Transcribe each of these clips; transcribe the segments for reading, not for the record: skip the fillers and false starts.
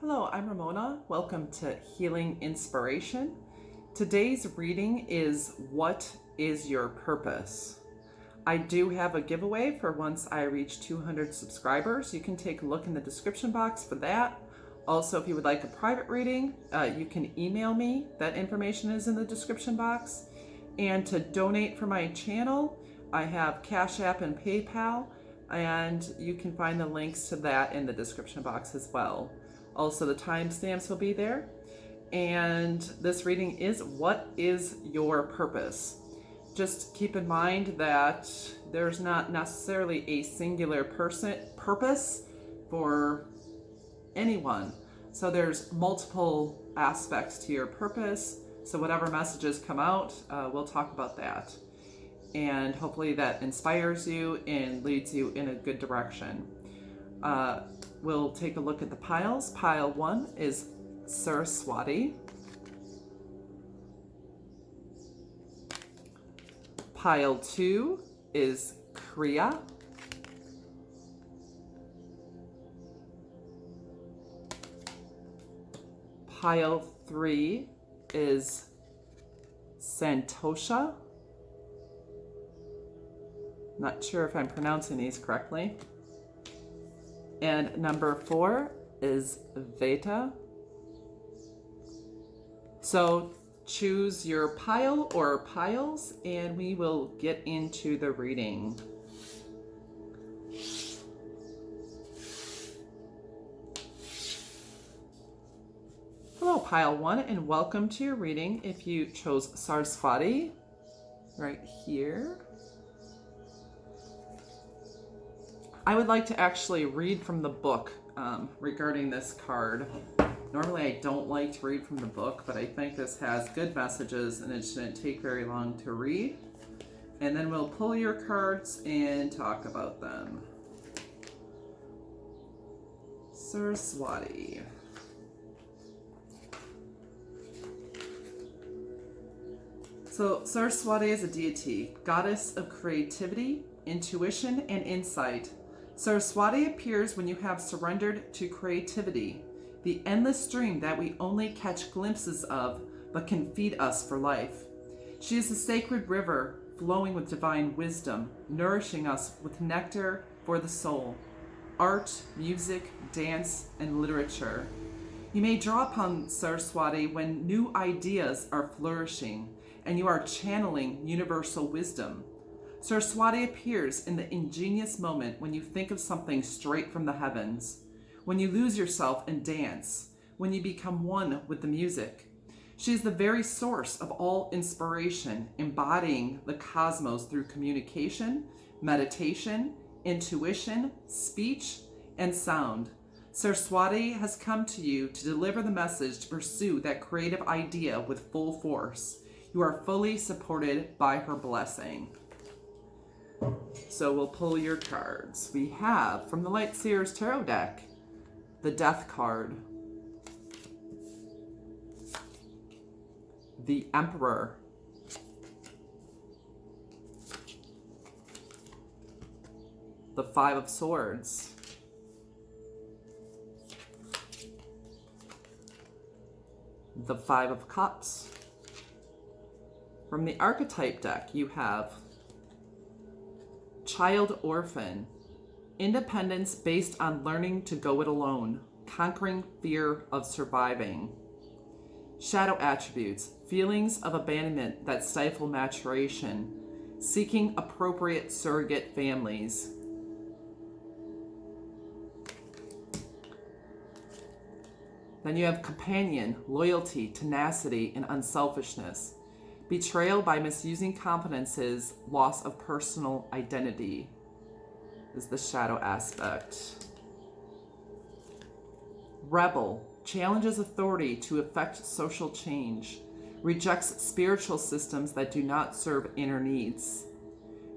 Hello, I'm Ramona. Welcome to Healing Inspiration. Today's reading is What is Your Purpose? I do have a giveaway for once I reach 200 subscribers. You can take a look in the description box for that. Also, if you would like a private reading, you can email me. That information is in the description box. And to donate for my channel, I have Cash App and PayPal, and you can find the links to that in the description box as well. Also, the timestamps will be there. And this reading is What is Your Purpose? Just keep in mind that there's not necessarily a singular purpose for anyone. So there's multiple aspects to your purpose. So whatever messages come out, we'll talk about that. And hopefully that inspires you and leads you in a good direction. We'll take a look at the piles. Pile 1 is Saraswati. Pile 2 is Kriya. Pile 3 is Santosha. Not sure if I'm pronouncing these correctly. And number 4 is Veta. So choose your pile or piles and we will get into the reading. Hello, pile 1, and welcome to your reading. If you chose Saraswati, right here. I would like to actually read from the book regarding this card. Normally I don't like to read from the book, but I think this has good messages and it shouldn't take very long to read. And then we'll pull your cards and talk about them. Saraswati. So Saraswati is a deity, goddess of creativity, intuition, and insight. Saraswati appears when you have surrendered to creativity, the endless stream that we only catch glimpses of but can feed us for life. She is a sacred river flowing with divine wisdom, nourishing us with nectar for the soul, art, music, dance, and literature. You may draw upon Saraswati when new ideas are flourishing and you are channeling universal wisdom. Saraswati appears in the ingenious moment when you think of something straight from the heavens, when you lose yourself in dance, when you become one with the music. She is the very source of all inspiration, embodying the cosmos through communication, meditation, intuition, speech, and sound. Saraswati has come to you to deliver the message to pursue that creative idea with full force. You are fully supported by her blessing. So we'll pull your cards. We have, from the Light Seers Tarot deck, the Death card, the Emperor, the Five of Swords, the Five of Cups. From the Archetype deck, you have Child Orphan, independence based on learning to go it alone, conquering fear of surviving. Shadow attributes, feelings of abandonment that stifle maturation, seeking appropriate surrogate families. Then you have Companion, loyalty, tenacity, and unselfishness. Betrayal by misusing confidences, loss of personal identity is the shadow aspect. Rebel, challenges authority to effect social change, rejects spiritual systems that do not serve inner needs.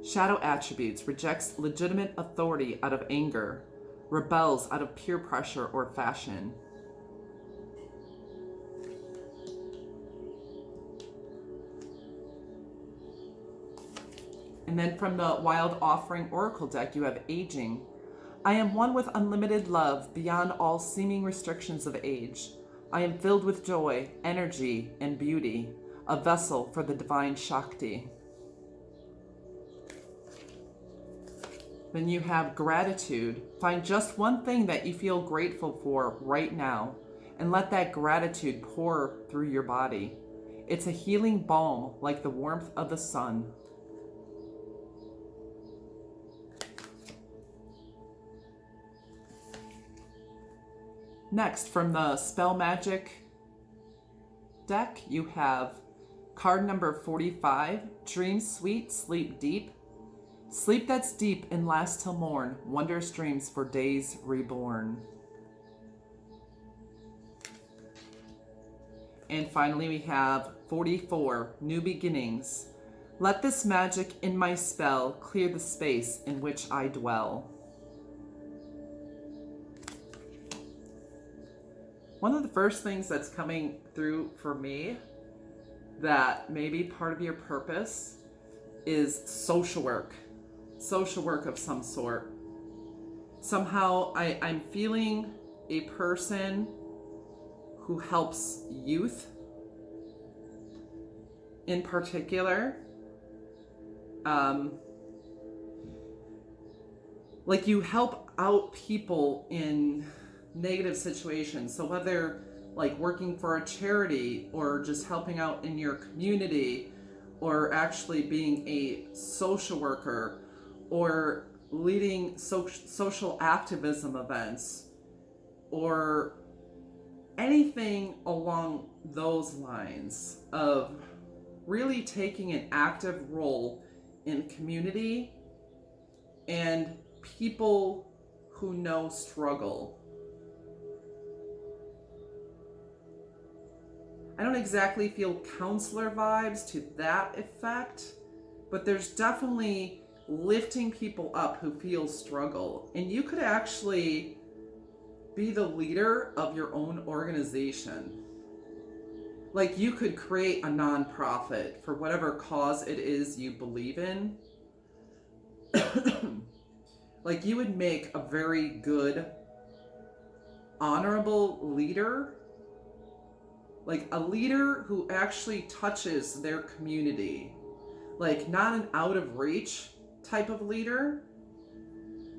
Shadow attributes, rejects legitimate authority out of anger, rebels out of peer pressure or fashion. And then from the Wild Offering Oracle deck, you have Aging, I am one with unlimited love beyond all seeming restrictions of age. I am filled with joy, energy, and beauty, a vessel for the divine Shakti. Then you have gratitude. Find just one thing that you feel grateful for right now, and let that gratitude pour through your body. It's a healing balm like the warmth of the sun. Next, from the Spell Magic deck, you have card number 45, Dream Sweet, Sleep Deep. Sleep that's deep and lasts till morn, wondrous dreams for days reborn. And finally we have 44, New Beginnings. Let this magic in my spell clear the space in which I dwell. One of the first things that's coming through for me that may be part of your purpose is social work of some sort. Somehow I'm feeling a person who helps youth in particular. Like you help out people in negative situations. So whether like working for a charity or just helping out in your community or actually being a social worker or leading social activism events or anything along those lines of really taking an active role in community and people who know struggle. I don't exactly feel counselor vibes to that effect, but there's definitely lifting people up who feel struggle. And you could actually be the leader of your own organization. Like you could create a nonprofit for whatever cause it is you believe in. Like you would make a very good, honorable leader. Like a leader who actually touches their community. Like not an out of reach type of leader.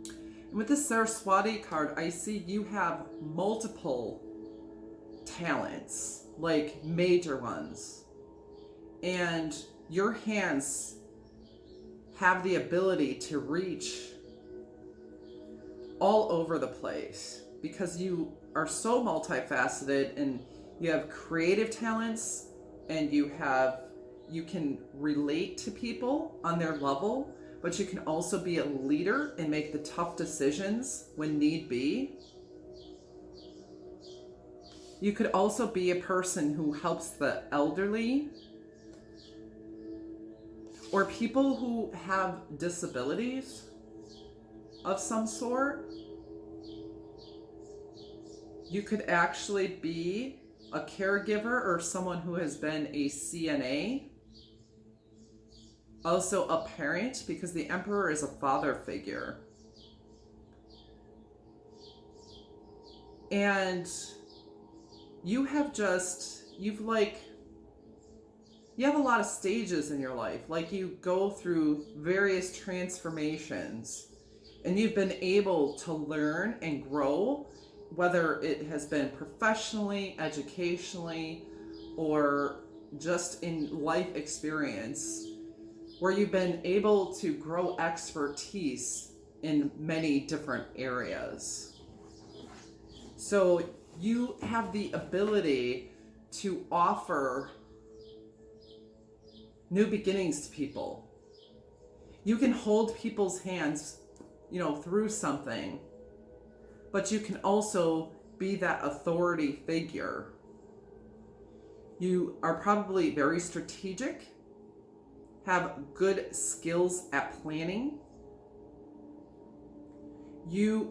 And with the Saraswati card, I see you have multiple talents, like major ones. And your hands have the ability to reach all over the place because you are so multifaceted and you have creative talents and you can relate to people on their level, but you can also be a leader and make the tough decisions when need be. You could also be a person who helps the elderly or people who have disabilities of some sort. You could actually be a caregiver or someone who has been a CNA. Also a parent, because the Emperor is a father figure. And you have a lot of stages in your life. Like you go through various transformations and you've been able to learn and grow, whether it has been professionally, educationally, or just in life experience, where you've been able to grow expertise in many different areas. So you have the ability to offer new beginnings to people. You can hold people's hands, through something, but you can also be that authority figure. You are probably very strategic, have good skills at planning. Your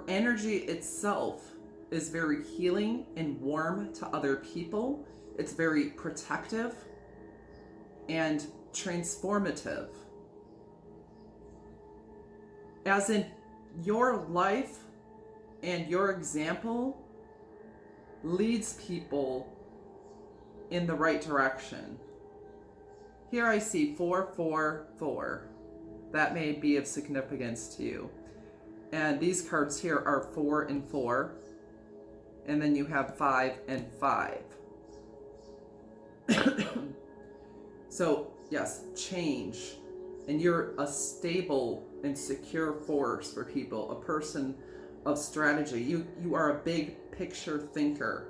energy itself is very healing and warm to other people. It's very protective and transformative. as in your life and your example leads people in the right direction. Here I see 4, 4, 4. That may be of significance to you. And these cards here are 4 and 4. And then you have 5 and 5. So, yes, change. And you're a stable and secure force for people, a person of strategy. You are a big picture thinker.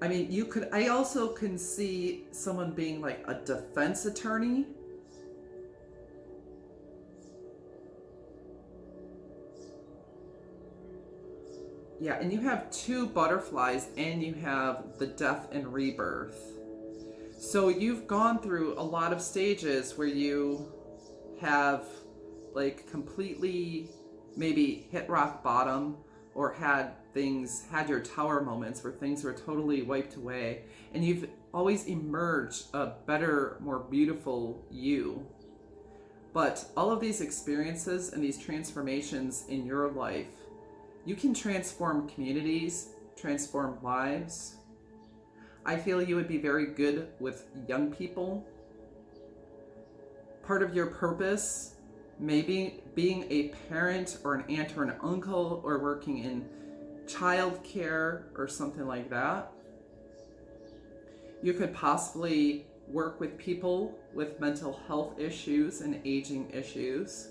I mean, I also can see someone being like a defense attorney. Yeah, and you have 2 butterflies and you have the death and rebirth. So you've gone through a lot of stages where you have like completely maybe hit rock bottom, or had your tower moments where things were totally wiped away, and you've always emerged a better, more beautiful you. But all of these experiences and these transformations in your life, you can transform communities, transform lives. I feel you would be very good with young people. Part of your purpose, maybe being a parent or an aunt or an uncle, or working in child care or something like that. You could possibly work with people with mental health issues and aging issues.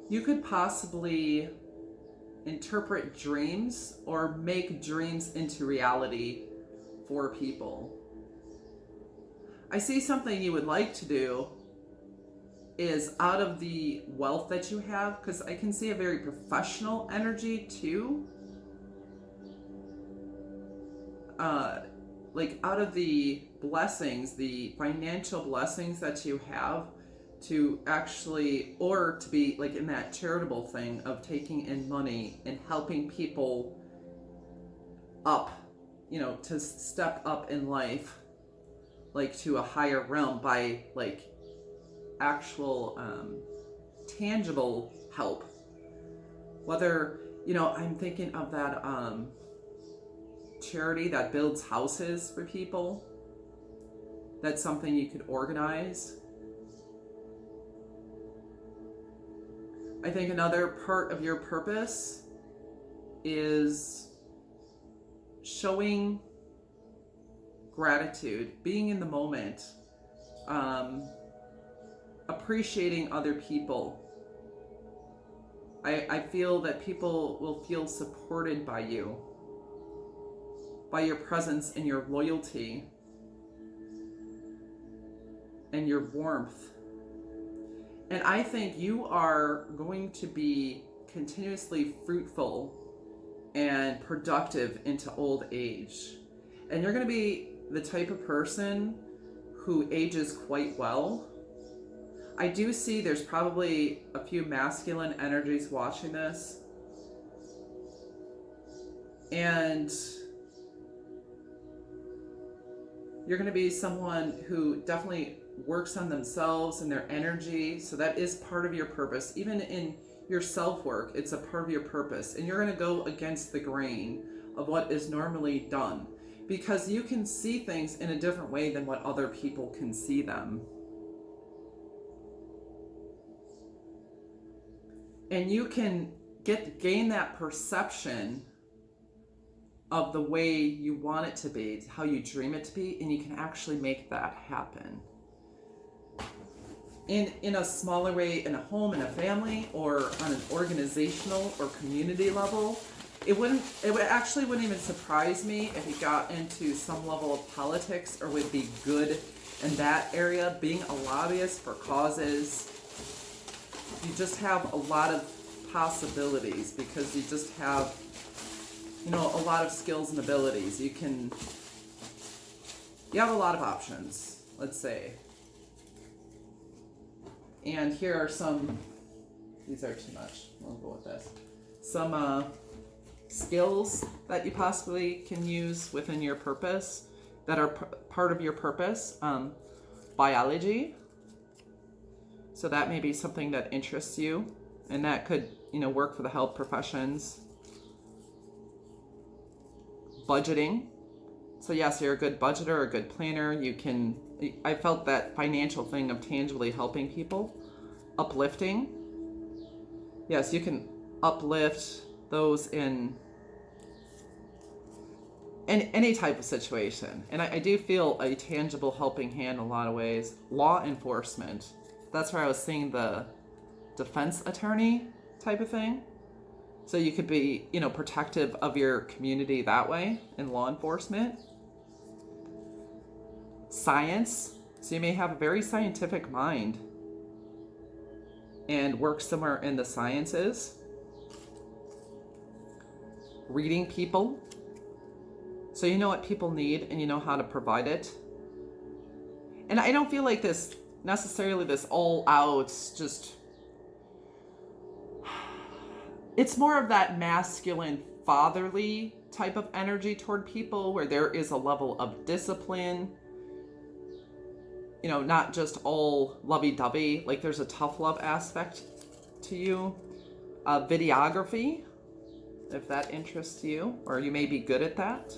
You could possibly interpret dreams or make dreams into reality for people. I see something you would like to do is out of the wealth that you have, because I can see a very professional energy too. Like out of the blessings, the financial blessings that you have, to actually, or to be like in that charitable thing of taking in money and helping people up, to step up in life, like to a higher realm by like actual tangible help. Whether, I'm thinking of that charity that builds houses for people. That's something you could organize. I think another part of your purpose is showing gratitude, being in the moment, appreciating other people. I feel that people will feel supported by you, by your presence and your loyalty and your warmth. And I think you are going to be continuously fruitful and productive into old age. And you're going to be the type of person who ages quite well. I do see there's probably a few masculine energies watching this. And you're going to be someone who definitely works on themselves and their energy. So that is part of your purpose. Even in your self-work, it's a part of your purpose. And you're going to go against the grain of what is normally done, because you can see things in a different way than what other people can see them. And you can gain that perception of the way you want it to be, how you dream it to be, and you can actually make that happen. In a smaller way, in a home, in a family, or on an organizational or community level. It actually wouldn't even surprise me if you got into some level of politics or would be good in that area, being a lobbyist for causes. You just have a lot of possibilities because you just have, a lot of skills and abilities. You have a lot of options, let's say. And here are some, these are too much, we'll go with this. Some skills that you possibly can use within your purpose that are part of your purpose. Biology. So that may be something that interests you, and that could, work for the health professions. Budgeting. So yes, you're a good budgeter, a good planner. I felt that financial thing of tangibly helping people. Uplifting. Yes, you can uplift those in any type of situation. And I do feel a tangible helping hand in a lot of ways. Law enforcement. That's where I was seeing the defense attorney type of thing. So you could be, protective of your community that way in law enforcement. Science. So you may have a very scientific mind and work somewhere in the sciences. Reading people. So you know what people need and you know how to provide it. And I don't feel like this all out, just, it's more of that masculine, fatherly type of energy toward people where there is a level of discipline, not just all lovey-dovey, like there's a tough love aspect to you. Videography, if that interests you, or you may be good at that,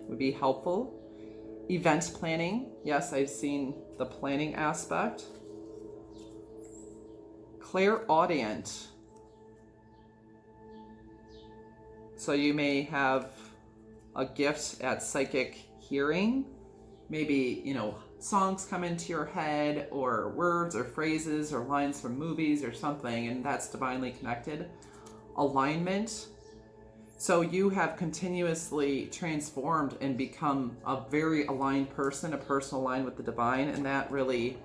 would be helpful. Event planning. Yes, I've seen the planning aspect. Clairaudient. So you may have a gift at psychic hearing. Maybe, songs come into your head, or words or phrases or lines from movies or something, and that's divinely connected. Alignment. So you have continuously transformed and become a very aligned person, a person aligned with the divine, and that really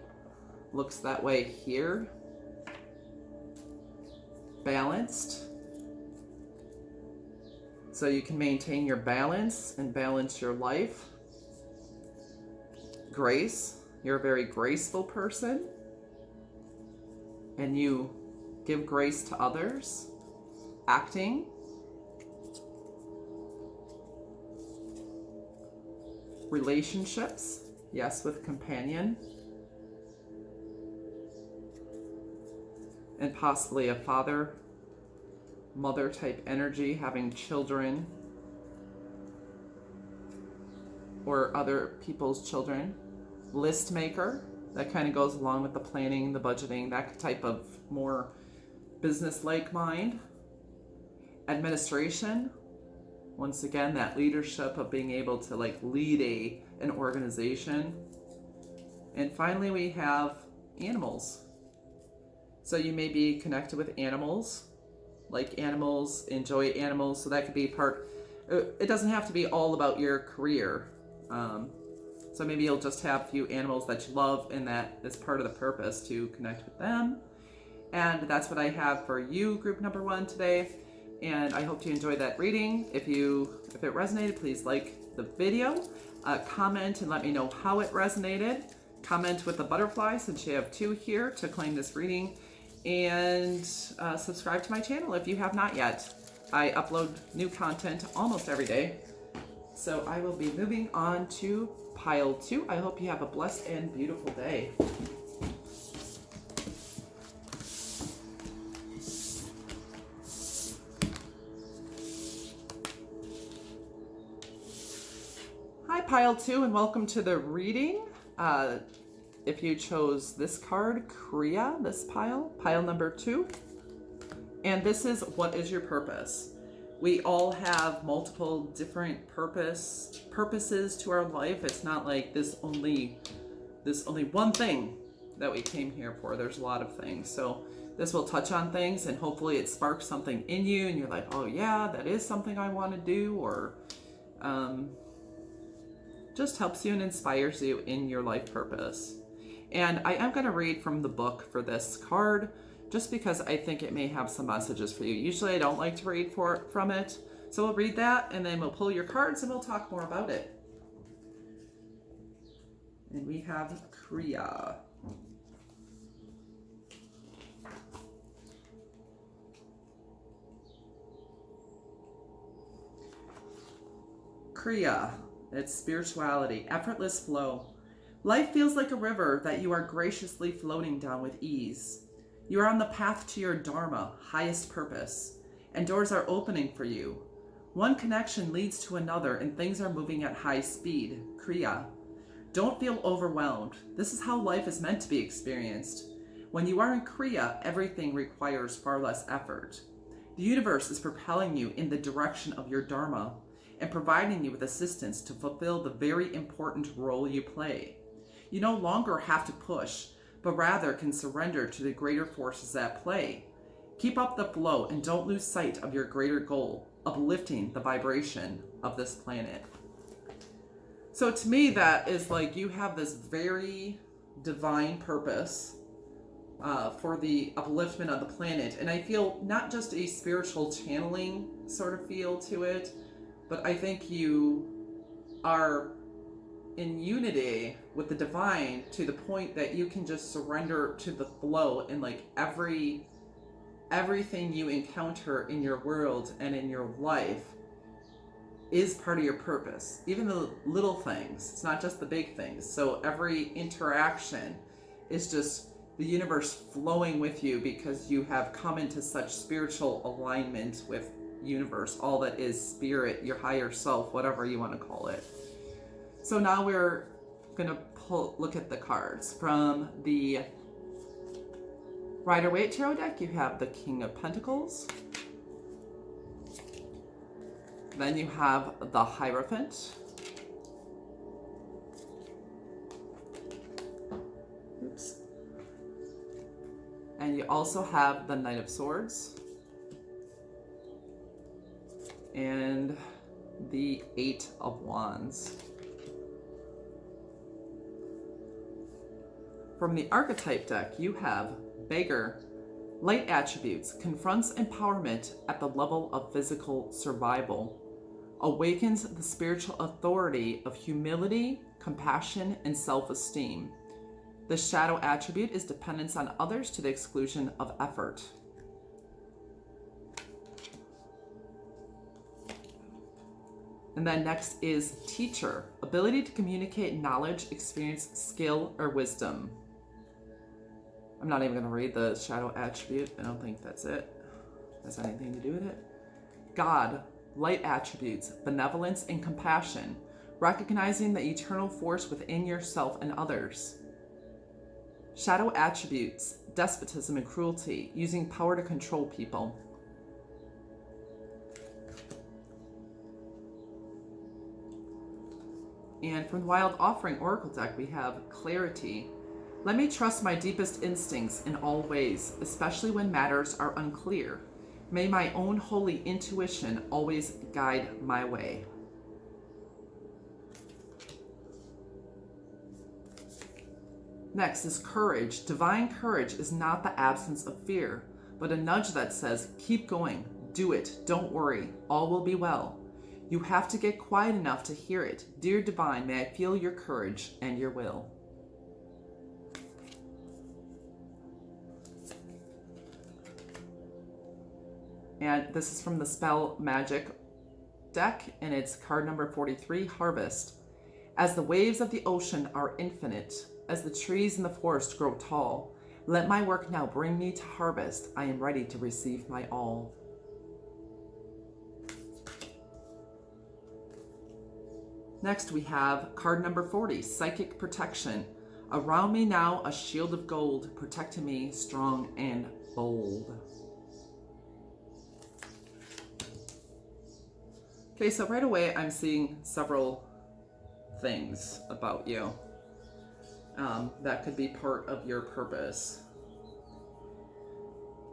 looks that way here. Balanced. So you can maintain your balance and balance your life. Grace. You're a very graceful person, and you give grace to others. Acting. Relationships, yes, with companion, and possibly a father, mother type energy, having children or other people's children. List maker, that kind of goes along with the planning, the budgeting, that type of more business-like mind. Administration. Once again, that leadership of being able to lead an organization. And finally, we have animals. So you may be connected with animals, like animals, enjoy animals. So that could be it doesn't have to be all about your career. So maybe you'll just have a few animals that you love, and that is part of the purpose to connect with them. And that's what I have for you, group number 1 today. And I hope you enjoyed that reading. If it resonated, please like the video, comment and let me know how it resonated. Comment with the butterfly, since you have 2 here to claim this reading, and subscribe to my channel if you have not yet. I upload new content almost every day. So I will be moving on to pile 2. I hope you have a blessed and beautiful day. Pile 2, and welcome to the reading. If you chose this card, Kriya, this pile number 2, and this is what is your purpose. We all have multiple different purposes to our life. It's not like this only one thing that we came here for. There's a lot of things. So this will touch on things, and hopefully it sparks something in you, and you're like, oh yeah, that is something I want to do, or just helps you and inspires you in your life purpose. And I am going to read from the book for this card, just because I think it may have some messages for you. Usually I don't like to read from it. So we'll read that, and then we'll pull your cards and we'll talk more about it. And we have Kriya. Kriya. It's spirituality, effortless flow. Life feels like a river that you are graciously floating down with ease. You are on the path to your Dharma, highest purpose, and doors are opening for you. One connection leads to another and things are moving at high speed, Kriya. Don't feel overwhelmed. This is how life is meant to be experienced. When you are in Kriya, everything requires far less effort. The universe is propelling you in the direction of your Dharma and providing you with assistance to fulfill the very important role you play. You no longer have to push, but rather can surrender to the greater forces at play. Keep up the flow and don't lose sight of your greater goal, uplifting the vibration of this planet. So to me, that is like you have this very divine purpose for the upliftment of the planet. And I feel not just a spiritual channeling sort of feel to it, but I think you are in unity with the divine to the point that you can just surrender to the flow in like everything you encounter in your world and in your life is part of your purpose. Even the little things, it's not just the big things. So every interaction is just the universe flowing with you because you have come into such spiritual alignment with universe, all that is spirit, your higher self, whatever you want to call it. So now we're going to look at the cards. From the Rider-Waite Tarot deck, you have the King of Pentacles. Then you have the Hierophant. Oops. And you also have the Knight of Swords. And the Eight of Wands. From the Archetype deck, you have Beggar. Light attributes, confronts empowerment at the level of physical survival. Awakens the spiritual authority of humility, compassion, and self-esteem. The shadow attribute is dependence on others to the exclusion of effort. And then next is Teacher. Ability to communicate knowledge, experience, skill, or wisdom. I'm not even going to read the shadow attribute. I don't think that's it. Has anything to do with it. God. Light attributes, benevolence and compassion, recognizing the eternal force within yourself and others. Shadow attributes, despotism and cruelty, using power to control people. And from the Wild Offering Oracle deck, we have Clarity. Let me trust my deepest instincts in all ways, especially when matters are unclear. May my own holy intuition always guide my way. Next is Courage. Divine courage is not the absence of fear, but a nudge that says, keep going, do it, don't worry, all will be well. You have to get quiet enough to hear it. Dear Divine, may I feel your courage and your will. And this is from the Spell Magic deck, and it's card number 43, Harvest. As the waves of the ocean are infinite, as the trees in the forest grow tall, let my work now bring me to harvest. I am ready to receive my all. Next, we have card number 40, Psychic Protection. Around me now a shield of gold, protecting me strong and bold. Okay, so right away I'm seeing several things about you that could be part of your purpose.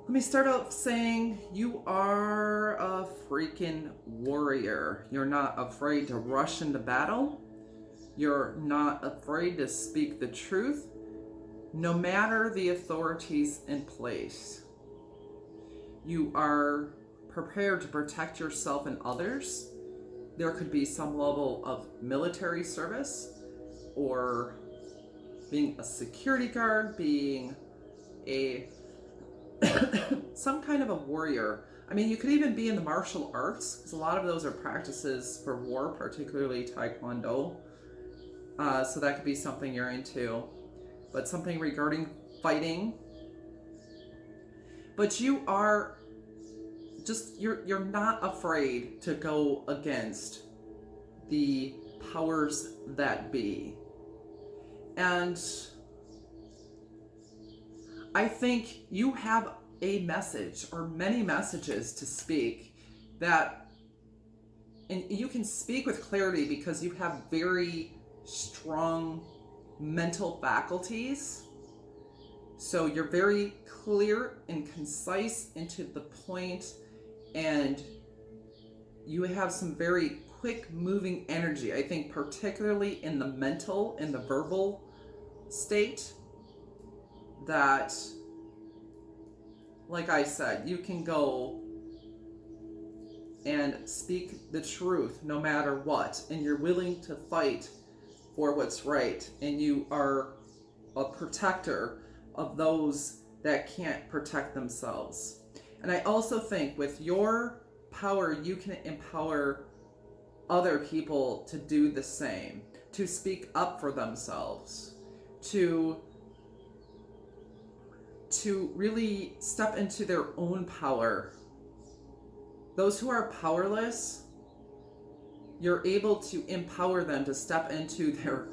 Let me start off saying you are a freaking warrior. You're not afraid to rush into battle. You're not afraid to speak the truth, no matter the authorities in place. You are prepared to protect yourself and others. There could be some level of military service or being a security guard, being a some kind of a warrior I mean, you could even be in the martial arts, because a lot of those are practices for war, particularly Taekwondo. So that could be something you're into. But something regarding fighting. But you are just, you're not afraid to go against the powers that be. And I think you have a message or many messages to speak that, and you can speak with clarity because you have very strong mental faculties. So you're very clear and concise and to the point, and you have some very quick moving energy. I think particularly in the mental and the verbal state, that, like I said, you can go and speak the truth no matter what, and you're willing to fight for what's right, and you are a protector of those that can't protect themselves. And I also think with your power, you can empower other people to do the same, to speak up for themselves, to really step into their own power. Those who are powerless, you're able to empower them to step into their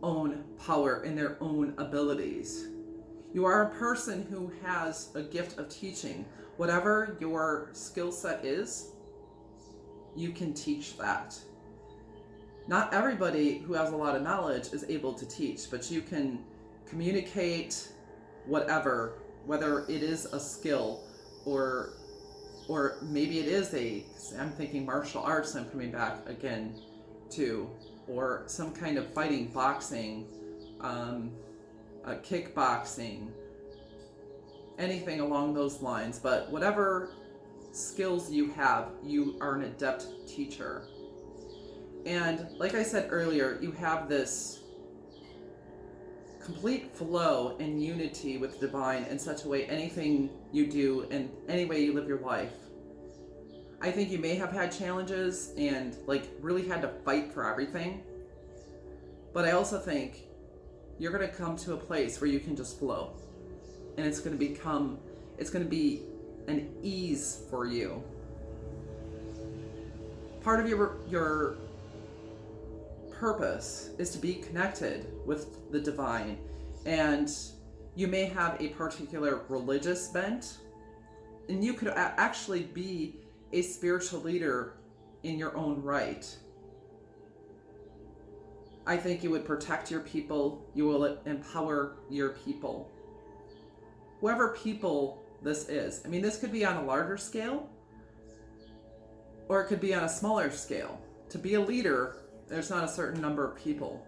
own power and their own abilities. You are a person who has a gift of teaching. Whatever your skill set is, you can teach that. Not everybody who has a lot of knowledge is able to teach, but you can communicate whatever, whether it is a skill or maybe it is I'm thinking martial arts, I'm coming back again to, or some kind of fighting, boxing, kickboxing, anything along those lines. But whatever skills you have, you are an adept teacher. And like I said earlier, you have this complete flow and unity with the divine in such a way, anything you do and any way you live your life. I think you may have had challenges and really had to fight for everything. But I also think you're going to come to a place where you can just flow. And it's going to be an ease for you. Part of your purpose is to be connected with the divine, and you may have a particular religious bent, and you could actually be a spiritual leader in your own right. I think you would protect your people, you will empower your people. Whoever people this is. I mean, this could be on a larger scale, or it could be on a smaller scale. To be a leader, there's not a certain number of people.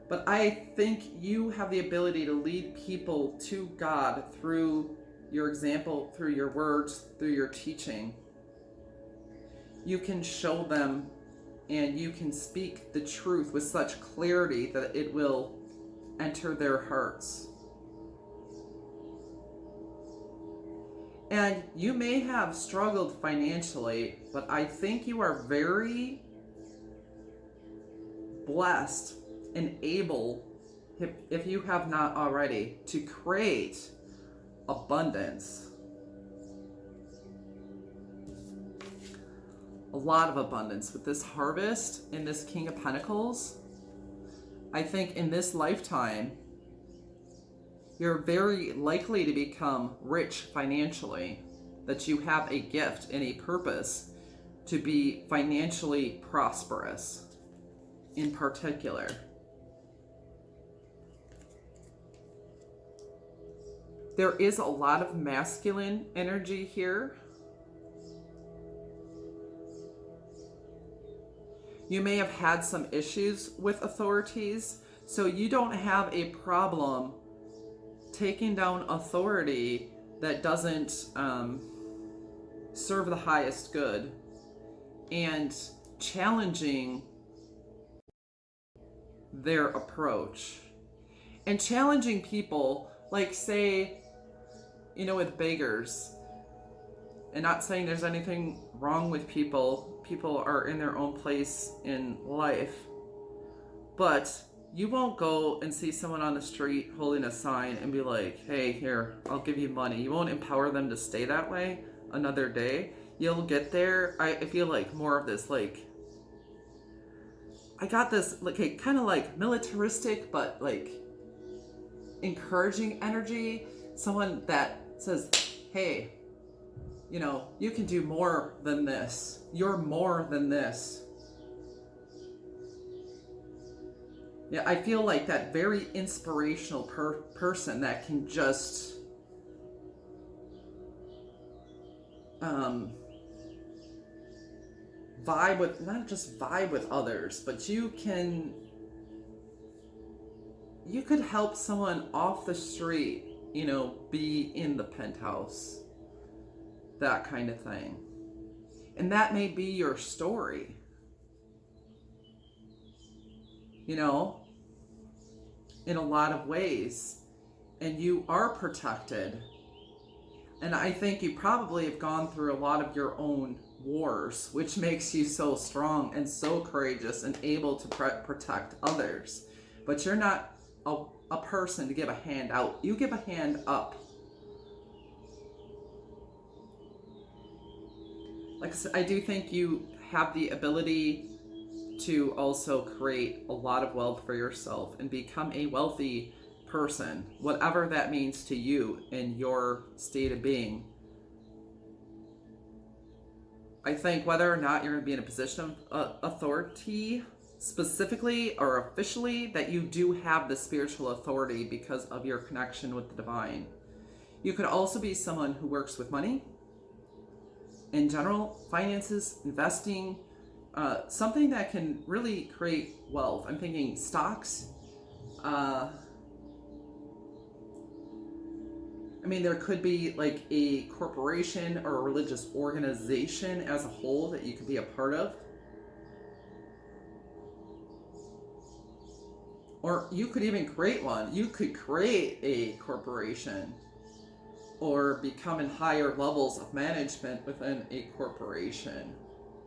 But I think you have the ability to lead people to God through your example, through your words, through your teaching. You can show them and you can speak the truth with such clarity that it will enter their hearts. And you may have struggled financially, but I think you are very blessed and able, if you have not already, to create abundance. A lot of abundance with this harvest and this King of Pentacles. I think in this lifetime, you're very likely to become rich financially, that you have a gift and a purpose to be financially prosperous in particular. There is a lot of masculine energy here. You may have had some issues with authorities, so you don't have a problem taking down authority that doesn't serve the highest good, and challenging their approach. And challenging people, like say with beggars. And not saying there's anything wrong with people. People are in their own place in life. But you won't go and see someone on the street holding a sign and be like, hey, here, I'll give you money. You won't empower them to stay that way another day. You'll get there. I feel like more of this, like, I got this, like, kind of like militaristic, but like encouraging energy. Someone that says, hey, you can do more than this. You're more than this. Yeah, I feel like that very inspirational person that can just not just vibe with others, but you could help someone off the street, be in the penthouse. That kind of thing. And that may be your story. In a lot of ways. And you are protected. And I think you probably have gone through a lot of your own wars, which makes you so strong and so courageous and able to protect others. But you're not a person to give a hand out. You give a hand up. Like I said, I do think you have the ability to also create a lot of wealth for yourself and become a wealthy person, whatever that means to you in your state of being. I think whether or not you're going to be in a position of authority, specifically or officially, that you do have the spiritual authority because of your connection with the divine. You could also be someone who works with money, in general, finances, investing, something that can really create wealth. I'm thinking stocks. There could be like a corporation or a religious organization as a whole that you could be a part of. Or you could even create one. You could create a corporation or become in higher levels of management within a corporation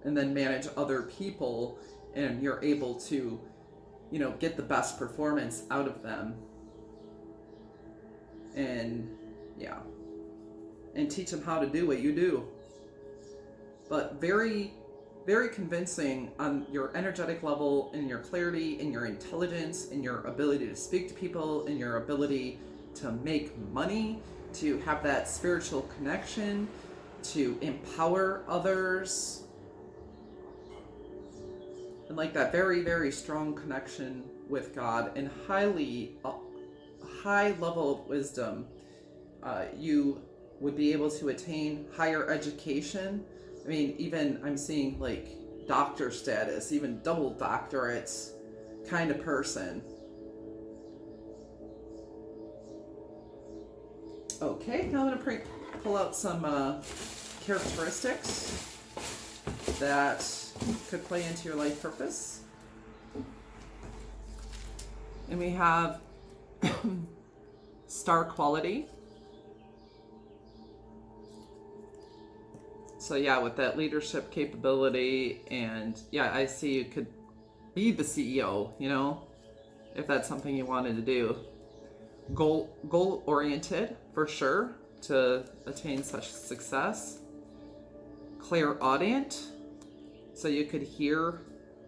and then manage other people, and you're able to, get the best performance out of them. And teach them how to do what you do. But very, very convincing on your energetic level, and your clarity, and your intelligence, and your ability to speak to people, and your ability to make money, to have that spiritual connection, to empower others, and like that very, very strong connection with God, and high level of wisdom. You would be able to attain higher education. Even I'm seeing like doctor status, even double doctorates kind of person. Okay, now I'm going to pull out some characteristics that could play into your life purpose. And we have star quality. So with that leadership capability, and I see you could be the CEO, if that's something you wanted to do. Goal oriented for sure to attain such success. Clairaudient, so you could hear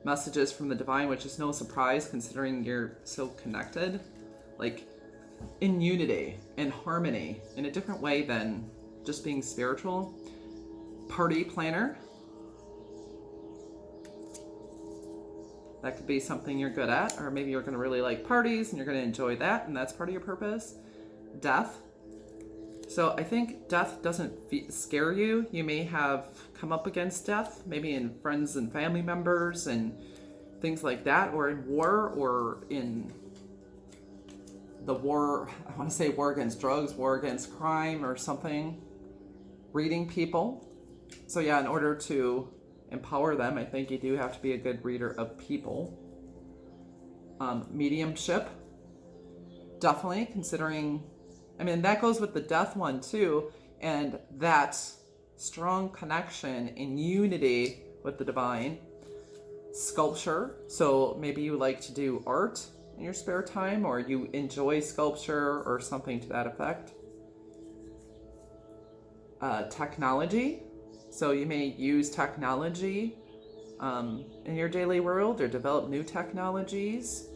messages from the divine, which is no surprise considering you're so connected, like in unity and harmony in a different way than just being spiritual. Party planner, that could be something you're good at, or maybe you're going to really like parties and you're going to enjoy that, and that's part of your purpose. Death, so I think death doesn't scare you. You may have come up against death, maybe in friends and family members and things like that, or in war, or in the war, I want to say war against drugs, war against crime or something. Reading people. So in order to empower them, I think you do have to be a good reader of people. Mediumship, definitely, considering I mean, that goes with the death one too, and that strong connection and unity with the divine. Sculpture, so maybe you like to do art in your spare time, or you enjoy sculpture or something to that effect. Technology, so you may use technology in your daily world, or develop new technologies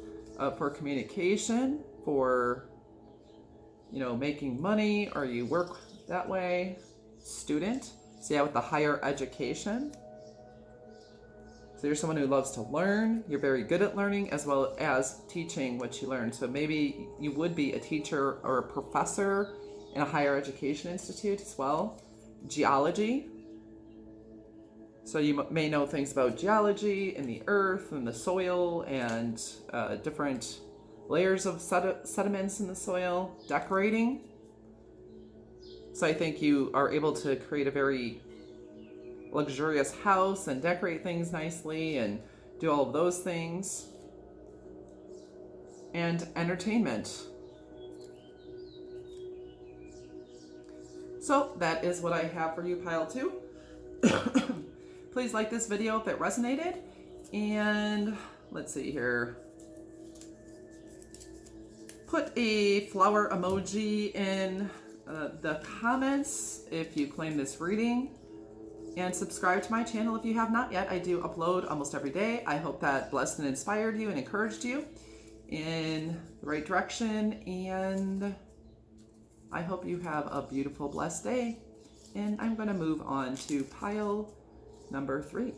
for communication, for making money, or you work that way. Student, so yeah, with the higher education. So you're someone who loves to learn. You're very good at learning as well as teaching what you learn. So maybe you would be a teacher or a professor in a higher education institute as well. Geology. So you may know things about geology and the earth and the soil and different layers of sediments in the soil. Decorating. So I think you are able to create a very luxurious house and decorate things nicely and do all of those things. And entertainment. So that is what I have for you, pile 2. Please like this video if it resonated, and let's see here. Put a flower emoji in the comments if you claim this reading, and subscribe to my channel if you have not yet. I do upload almost every day. I hope that blessed and inspired you and encouraged you in the right direction, and I hope you have a beautiful, blessed day. And I'm going to move on to pile number 3.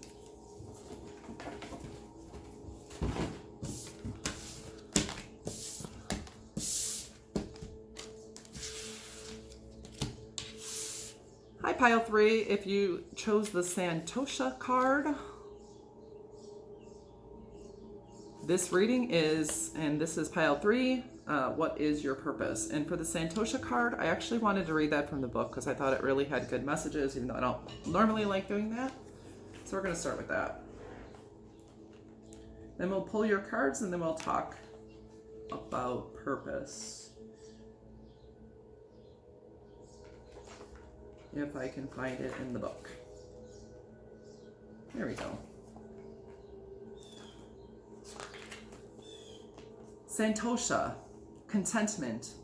Hi, pile 3. If you chose the Santosha card, this reading is, and this is pile 3, what is your purpose? And for the Santosha card, I actually wanted to read that from the book because I thought it really had good messages, even though I don't normally like doing that. So we're going to start with that. Then we'll pull your cards, and then we'll talk about purpose. If I can find it in the book. There we go. Santosha, contentment.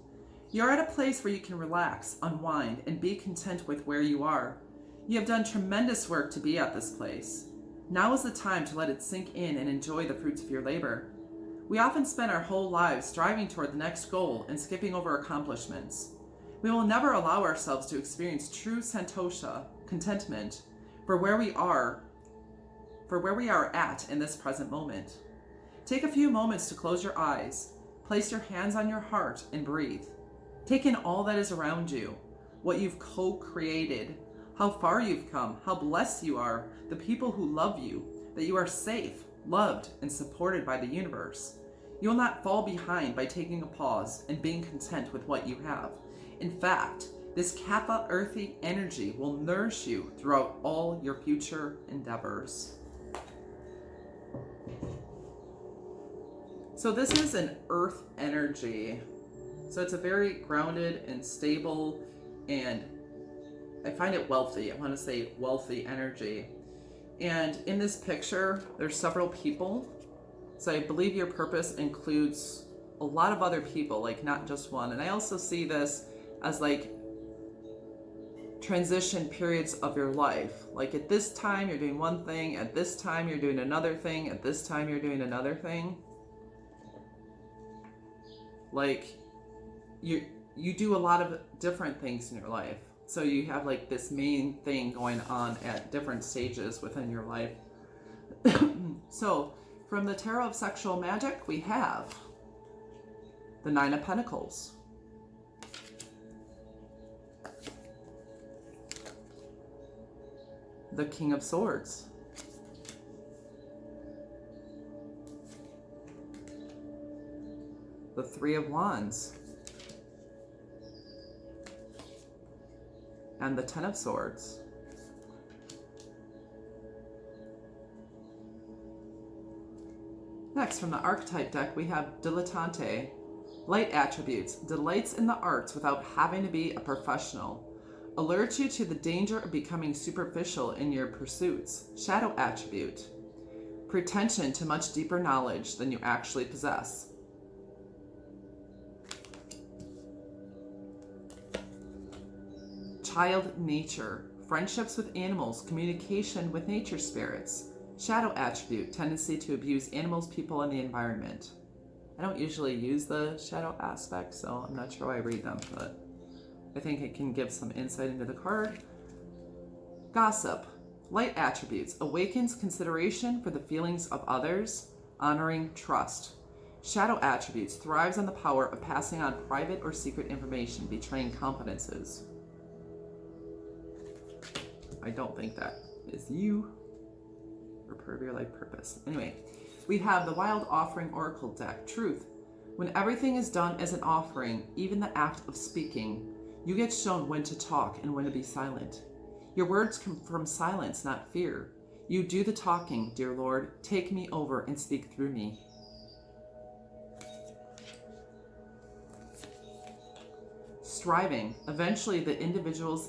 You're at a place where you can relax, unwind, and be content with where you are. You have done tremendous work to be at this place. Now is the time to let it sink in and enjoy the fruits of your labor. We often spend our whole lives striving toward the next goal and skipping over accomplishments. We will never allow ourselves to experience true Santosha, contentment, for where we are at in this present moment. Take a few moments to close your eyes, place your hands on your heart, and breathe. Take in all that is around you, what you've co-created, how far you've come, how blessed you are, the people who love you, that you are safe, loved, and supported by the universe. You will not fall behind by taking a pause and being content with what you have. In fact, this Kapha earthy energy will nourish you throughout all your future endeavors. So this is an earth energy. So it's a very grounded and stable, and I find it wealthy. I want to say wealthy energy. And in this picture, there's several people. So I believe your purpose includes a lot of other people, like not just one. And I also see this as like transition periods of your life. Like at this time you're doing one thing, at this time you're doing another thing, at this time you're doing another thing. Like you do a lot of different things in your life. So you have like this main thing going on at different stages within your life. So from the Tarot of Sexual Magic, we have the Nine of Pentacles, the King of Swords, the Three of Wands, and the Ten of Swords. Next, from the Archetype deck, we have Dilettante, Light attributes, delights in the arts without having to be a professional. Alerts you to the danger of becoming superficial in your pursuits. Shadow attribute, pretension to much deeper knowledge than you actually possess. Child nature, friendships with animals, communication with nature spirits. Shadow attribute, tendency to abuse animals, people, and the environment. I don't usually use the shadow aspect, so I'm not sure why I read them, but I think it can give some insight into the card. Gossip, light attributes, awakens consideration for the feelings of others, honoring trust. Shadow attributes, thrives on the power of passing on private or secret information, betraying confidences. I don't think that is you or part of your life purpose. Anyway, we have the Wild Offering Oracle deck. Truth. When everything is done as an offering, even the act of speaking, you get shown when to talk and when to be silent. Your words come from silence, not fear. You do the talking, dear Lord. Take me over and speak through me. Striving. Eventually, the individual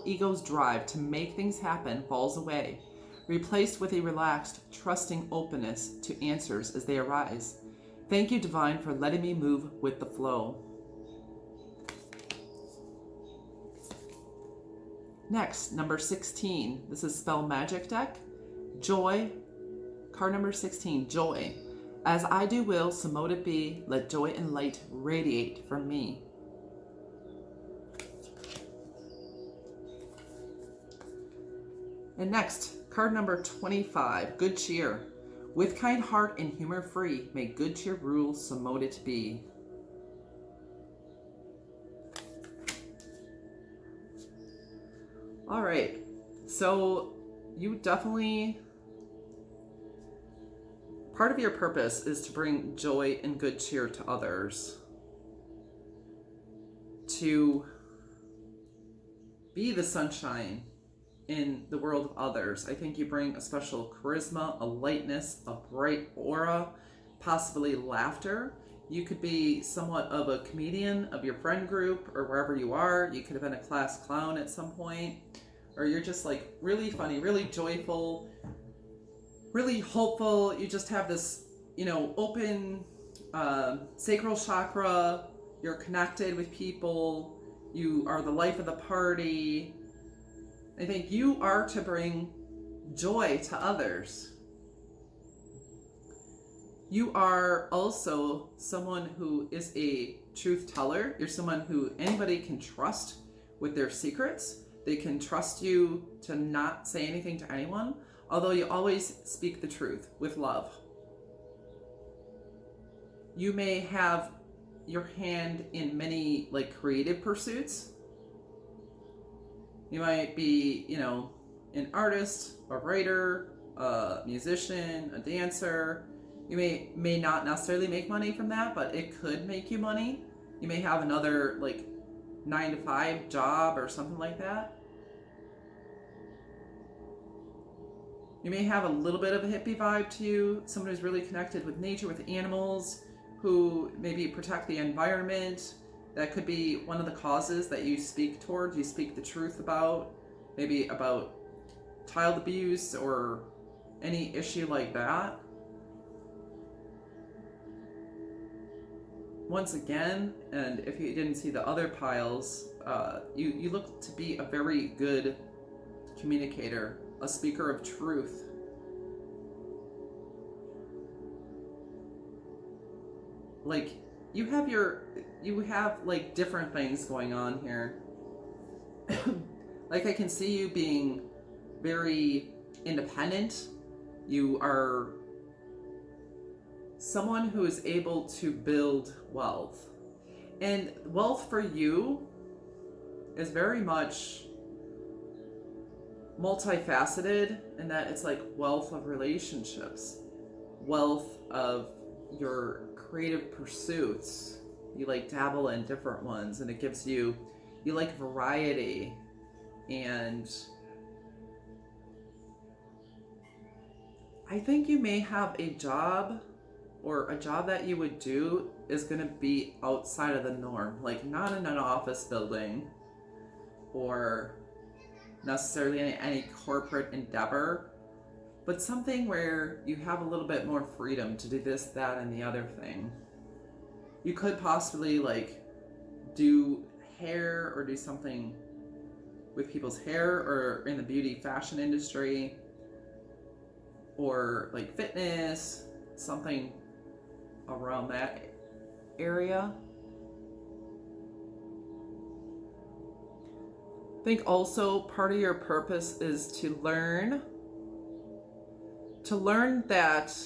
ego's drive to make things happen falls away, replaced with a relaxed, trusting openness to answers as they arise. Thank you, Divine, for letting me move with the flow. Next, number 16. This is Spell Magic deck. Joy. Card number 16, Joy. As I do will, so mote it be. Let joy and light radiate from me. And next, card number 25, Good Cheer. With kind heart and humor free, may good cheer rule, so mote it be. All right, so you definitely, part of your purpose is to bring joy and good cheer to others, to be the sunshine in the world of others. I think you bring a special charisma, a lightness, a bright aura, possibly laughter. You could be somewhat of a comedian of your friend group or wherever you are. You could have been a class clown at some point, or you're just like really funny, really joyful, really hopeful. You just have this, open sacral chakra. You're connected with people. You are the life of the party. I think you are to bring joy to others. You are also someone who is a truth teller. You're someone who anybody can trust with their secrets. They can trust you to not say anything to anyone, although you always speak the truth with love. You may have your hand in many creative pursuits. You might be, an artist, a writer, a musician, a dancer. You may not necessarily make money from that, but it could make you money. You may have another 9-to-5 job or something like that. You may have a little bit of a hippie vibe to you, someone who's really connected with nature, with animals, who maybe protect the environment. That could be one of the causes that you speak towards, you speak the truth about, maybe about child abuse or any issue like that. Once again, and if you didn't see the other piles, you look to be a very good communicator, a speaker of truth. You have different things going on here. I can see you being very independent. You are someone who is able to build wealth. And wealth for you is very much multifaceted in that it's wealth of relationships, wealth of your creative pursuits. You dabble in different ones, and it gives you variety. And I think you may have a job or a job that you would do is going to be outside of the norm, like not in an office building or necessarily any corporate endeavor, but something where you have a little bit more freedom to do this, that, and the other thing. You could possibly like do hair or do something with people's hair, or in the beauty fashion industry, or like fitness, something around that area. I think also part of your purpose is to learn that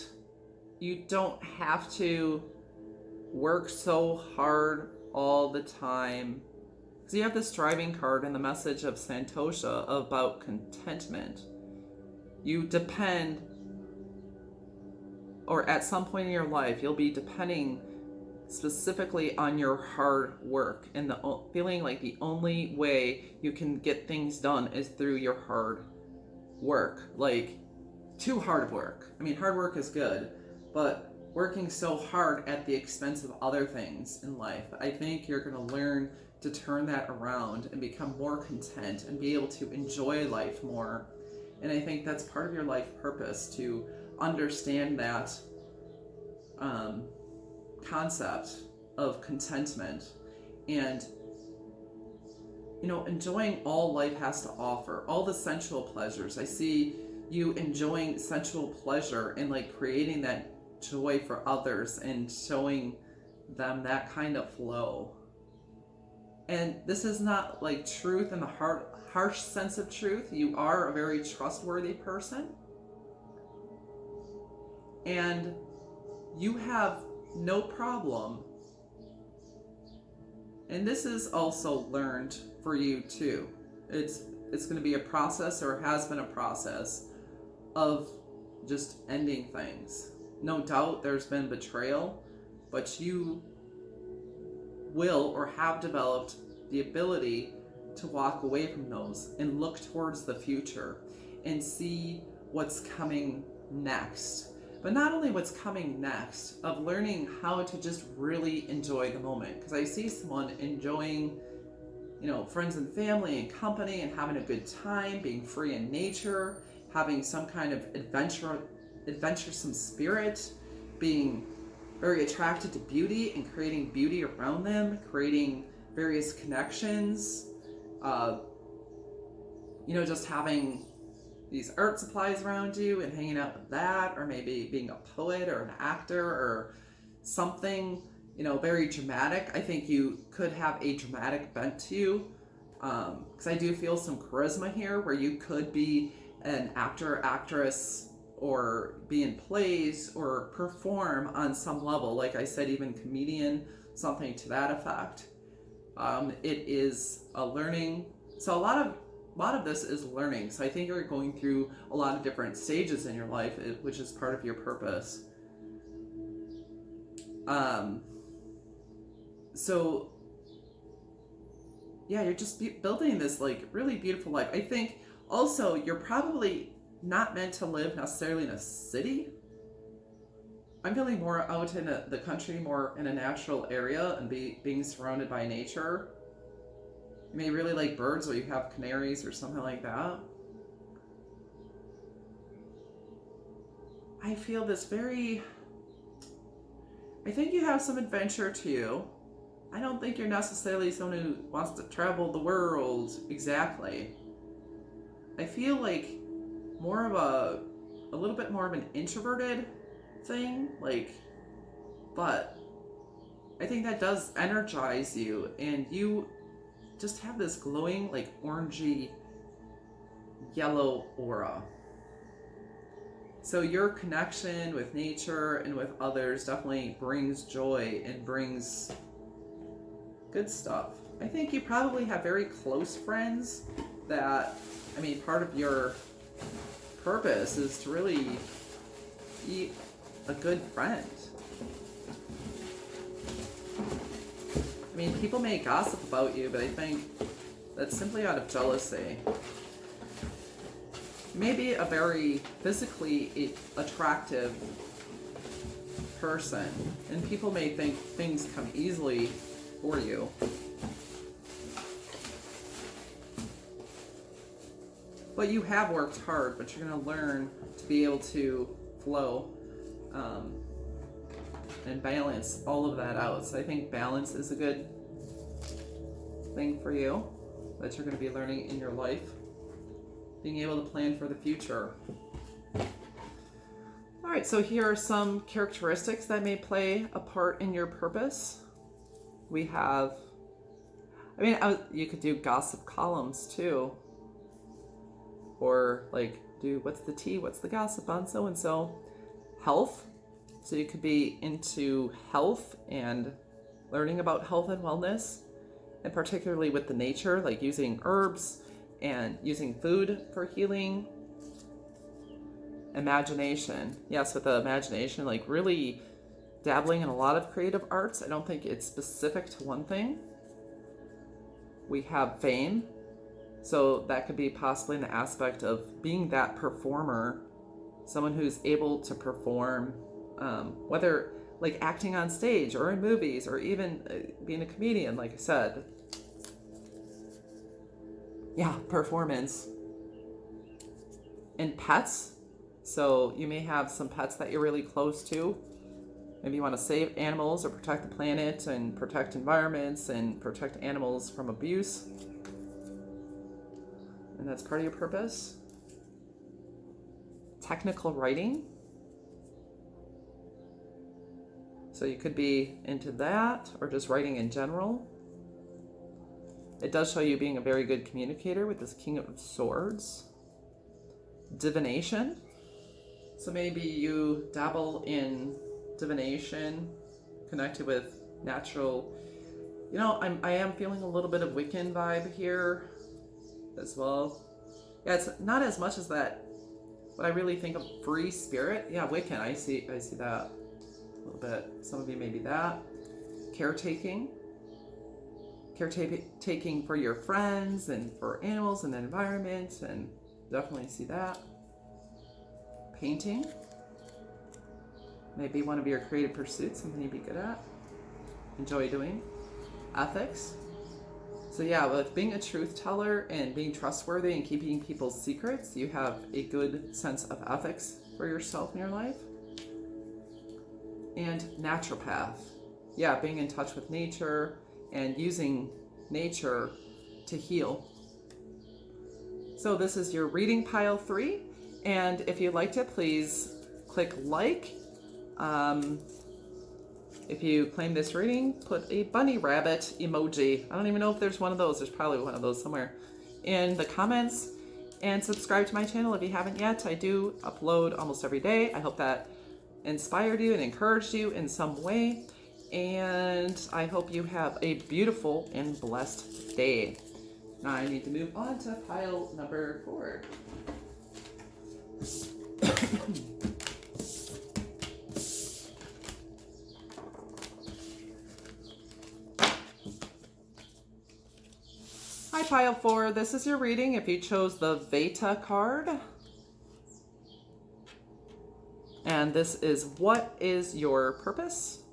you don't have to work so hard all the time. Because you have this driving card in the message of Santosha about contentment. You depend, or at some point in your life, you'll be depending specifically on your hard work, and the feeling like the only way you can get things done is through your hard work. Like, too hard work. I mean, hard work is good, but working so hard at the expense of other things in life, I think you're going to learn to turn that around and become more content and be able to enjoy life more. And I think that's part of your life purpose, to understand that concept of contentment and, you know, enjoying all life has to offer, all the sensual pleasures. I see you enjoying sensual pleasure and like creating that joy for others and showing them that kind of flow. And this is not like truth in the harsh sense of truth. You are a very trustworthy person, and you have no problem. And this is also learned for you too. It's going to be a process, or has been a process, of just ending things. No doubt there's been betrayal, but you will or have developed the ability to walk away from those and look towards the future and see what's coming next. But not only what's coming next, of learning how to just really enjoy the moment. Because I see someone enjoying, you know, friends and family and company and having a good time, being free in nature, having some kind of adventuresome spirit, being very attracted to beauty and creating beauty around them, creating various connections, you know, just having these art supplies around you and hanging out with that, or maybe being a poet or an actor or something, you know, very dramatic. I think you could have a dramatic bent to you, because I do feel some charisma here where you could be an actor, actress, or be in plays or perform on some level. Like I said, even comedian, something to that effect. It is a learning. So a lot of this is learning. So I think you're going through a lot of different stages in your life, which is part of your purpose. So yeah, you're just building this like really beautiful life. I think also you're probably not meant to live necessarily in a city. I'm feeling more out in the country, more in a natural area, and being surrounded by nature. You may really like birds, or you have canaries or something like that. I feel this I think you have some adventure to you. I don't think you're necessarily someone who wants to travel the world exactly. I feel like more of a little bit more of an introverted thing, like, but I think that does energize you, and you just have this glowing, like, orangey yellow aura. So your connection with nature and with others definitely brings joy and brings good stuff. I think you probably have very close friends that, I mean, part of your purpose is to really be a good friend. I mean, people may gossip about you, but I think that's simply out of jealousy. Maybe a very physically attractive person. And people may think things come easily for you. But you have worked hard, but you're going to learn to be able to flow and balance all of that out. So I think balance is a good thing for you that you're going to be learning in your life. Being able to plan for the future. All right, so here are some characteristics that may play a part in your purpose. We have, you could do gossip columns too. Or like do what's the tea, what's the gossip on so-and-so. Health. So you could be into health and learning about health and wellness, and particularly with the nature, like using herbs and using food for healing. Imagination. Yes, with the imagination, like really dabbling in a lot of creative arts. I don't think it's specific to one thing. We have fame. So that could be possibly in the aspect of being that performer, someone who's able to perform, whether like acting on stage or in movies or even being a comedian, like I said. Yeah, performance. And pets. So you may have some pets that you're really close to. Maybe you want to save animals or protect the planet and protect environments and protect animals from abuse. And that's part of your purpose. Technical writing. So you could be into that or just writing in general. It does show you being a very good communicator with this King of Swords. Divination. So maybe you dabble in divination, connected with natural. I am feeling a little bit of Wiccan vibe here as well. Yeah, it's not as much as that, but I really think of free spirit. Yeah, Wiccan, I see that a little bit. Some of you maybe that. Caretaking for your friends and for animals and the environment, and definitely see that. Painting, maybe one of your creative pursuits, something you'd be good at, enjoy doing. Ethics. So yeah, with being a truth teller and being trustworthy and keeping people's secrets, you have a good sense of ethics for yourself in your life. And naturopath. Yeah, being in touch with nature and using nature to heal. So this is your reading pile 3. And if you liked it, please click like. If you claim this reading, put a bunny rabbit emoji. I don't even know if there's one of those. There's probably one of those somewhere in the comments. And subscribe to my channel if you haven't yet. I do upload almost every day. I hope that inspired you and encouraged you in some way. And I hope you have a beautiful and blessed day. Now I need to move on to pile number 4. Hi, pile 4. This is your reading if you chose the Veta card. And this is what is your purpose?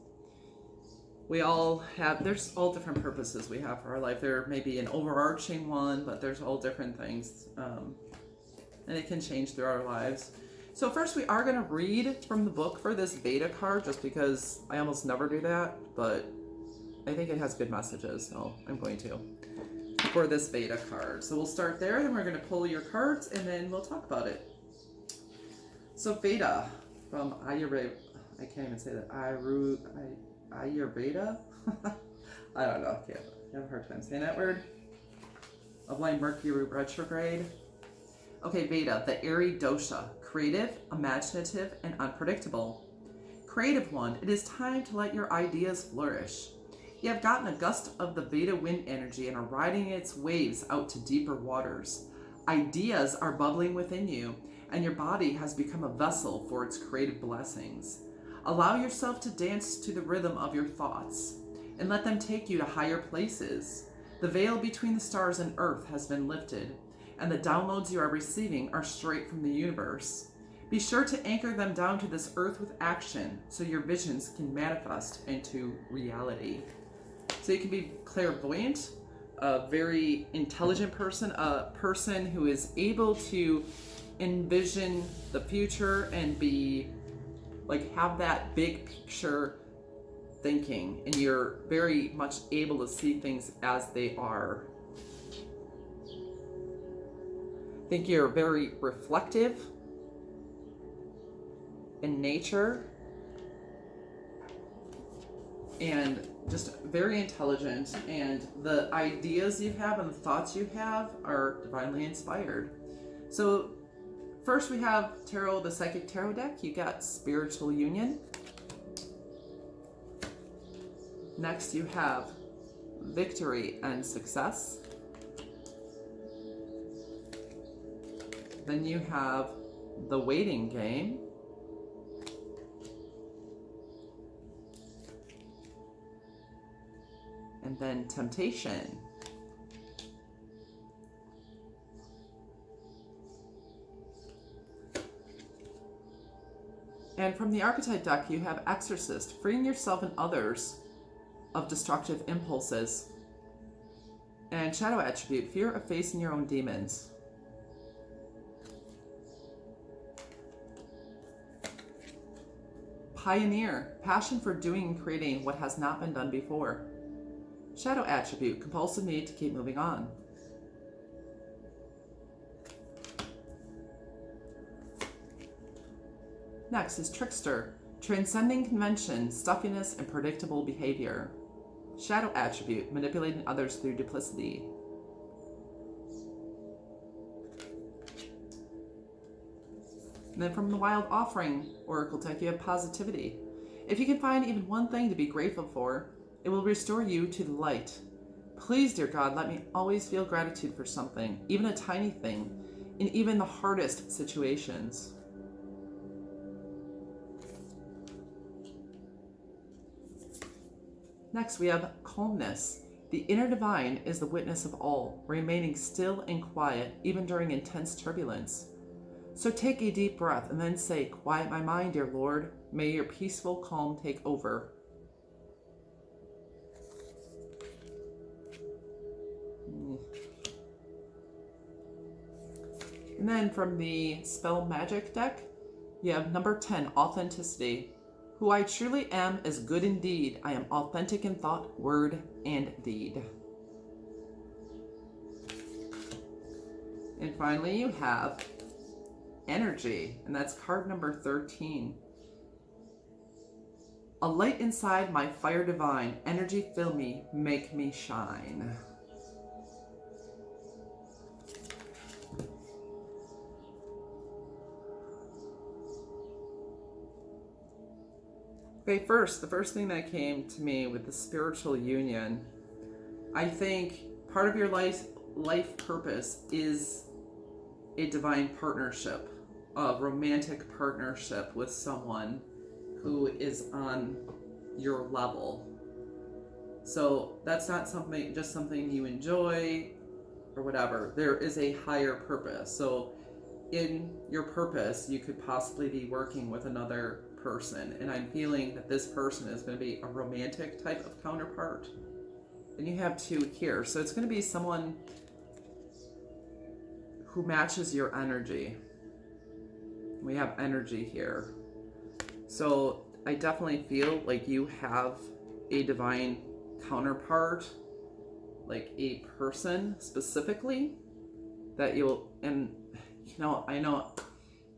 We all have, there's all different purposes we have for our life. There may be an overarching one, but there's all different things. And it can change through our lives. So first we are going to read from the book for this Veta card, just because I almost never do that, but I think it has good messages, so I'm going to. For this Veta card. So we'll start there, then we're going to pull your cards, and then we'll talk about it. So Veta from Ayurveda. I can't even say that. Ayurveda? I don't know. I have a hard time saying that word. Of like Mercury retrograde. Okay, Veda, the airy dosha. Creative, imaginative, and unpredictable. Creative one, it is time to let your ideas flourish. You have gotten a gust of the Veda wind energy and are riding its waves out to deeper waters. Ideas are bubbling within you, and your body has become a vessel for its creative blessings. Allow yourself to dance to the rhythm of your thoughts, and let them take you to higher places. The veil between the stars and earth has been lifted, and the downloads you are receiving are straight from the universe. Be sure to anchor them down to this earth with action so your visions can manifest into reality. So you can be clairvoyant, a very intelligent person, a person who is able to envision the future and be like have that big picture thinking, and you're very much able to see things as they are. I think you're very reflective in nature and just very intelligent, and the ideas you have and the thoughts you have are divinely inspired. So first we have Tarot, the Psychic Tarot deck. You got Spiritual Union. Next you have Victory and Success. Then you have The Waiting Game. And then Temptation. And from the Archetype deck, you have Exorcist, freeing yourself and others of destructive impulses. And Shadow attribute, fear of facing your own demons. Pioneer, passion for doing and creating what has not been done before. Shadow attribute, compulsive need to keep moving on. Next is Trickster, transcending convention, stuffiness, and predictable behavior. Shadow attribute, manipulating others through duplicity. And then from the Wild Offering Oracle deck, you have Positivity. If you can find even one thing to be grateful for, it will restore you to the light. Please, dear God, let me always feel gratitude for something, even a tiny thing, in even the hardest situations. Next, we have Calmness. The inner divine is the witness of all, remaining still and quiet, even during intense turbulence. So take a deep breath and then say, "Quiet my mind, dear Lord. May your peaceful calm take over." And then from the Spell Magic deck, you have number 10, Authenticity. Who I truly am is good indeed. I am authentic in thought, word, and deed. And finally, you have Energy, and that's card number 13. A light inside my fire divine, energy fill me, make me shine. Okay, the first thing that came to me with the Spiritual Union, I think part of your life purpose is a divine partnership, a romantic partnership with someone who is on your level. So that's not just something you enjoy or whatever. There is a higher purpose. So in your purpose, you could possibly be working with another person, and I'm feeling that this person is going to be a romantic type of counterpart. And you have two here, so it's going to be someone who matches your energy. We have energy here, so I definitely feel like you have a divine counterpart, like a person specifically that you'll, and I know